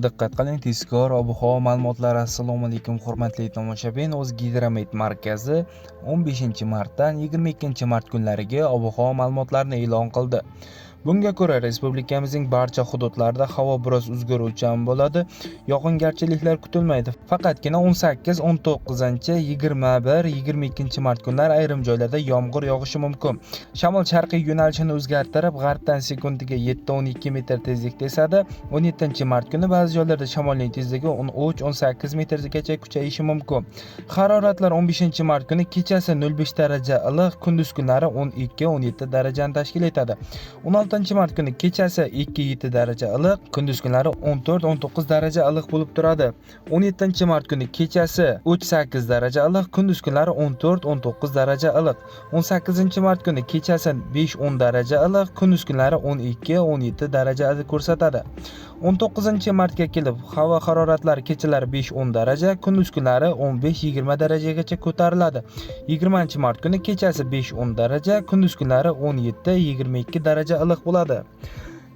Diqqat qiling, tezkor ob-havo ma'lumotlari. Assalomu alaykum hurmatli tomoshabin. O'zgidromet markazi 15-martdan 22-mart kunlariga ob-havo ma'lumotlarini e'lon qildi. Bunga ko'ra, respublikamizning barcha hududlarida havo biroz o'zgaruvchan bo'ladi. Yog'ingarchiliklar kutilmaydi. Faqatgina 18, 19, 21, 22-mart kunlari ayrim joylarda yomg'ir yog'ishi mumkin. Shamol sharqiy yo'nalishini o'zgartirib, g'arbdan sekundiga 7-12 metr tezlikda esadi. 17-mart kuni ba'zi joylarda shamolning tezligi 13-18 metrgacha kuchayishi mumkin. Haroratlar 15-mart kuni kechasi 05 daraja iliq, kunduz kunlari 12-17 darajani tashkil etadi. 16-mart kuni kechasi 2-7 daraja iliq, kunduz kunlari 14-19 daraja iliq bo'lib turadi. 17-mart kuni kechasi 3-8 daraja iliq, kunduz kunlari 14-19 daraja iliq. 18-mart kuni kechasi 5-10 daraja iliq, kunduz kunlari 12-17 daraja ko'rsatadi. 19-martga kelib havo haroratlari kechalari 5-10 daraja, kunduz kunlari 15-20 darajagacha ko'tariladi. 20-mart kuni kechasi 5-10 daraja, kunduz kunlari 17-22 daraja iliq bo'ladi.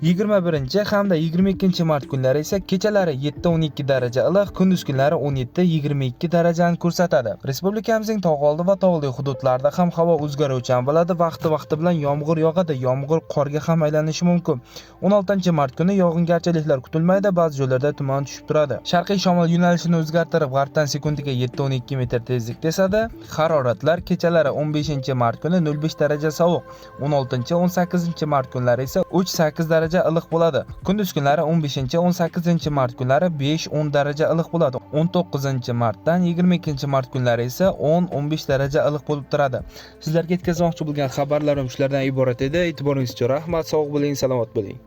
21 hamda 22-mart kunlari esa kechalari 7-12 daraja iliq, kunduz kunlari 17-22 darajani ko'rsatadi. Respublikamizning tog' oldi va tog'li hududlarida ham havo o'zgaruvchan bo'ladi. Vaqti bilan yomg'ir yog'adi, yomg'ir qorga ham aylanishi mumkin. 16-mart kuni yog'ingarchiliklar kutilmaydi, ba'zi joylarda tuman tushib turadi. Sharqiy shamol yo'nalishini o'zgartirib, g'arbdan sekundiga 7-12 metr tezlikda esadi. Haroratlar kechalari 15-mart kuni 05 daraja sovuq, 16-18-mart kunlari esa 3-8 daraja iliq bo'ladi. Kunduz kunlari 15-18-mart kunlari 5-10 daraja iliq bo'ladi. 19-martdan 22-mart kunlari esa 10-15 daraja iliq bo'lib turadi. Sizlarga yetkazmoqchi bo'lgan xabarlarim shulardan iborat edi. E'tiboringiz uchun rahmat. Sog' bo'ling, salomat bo'ling.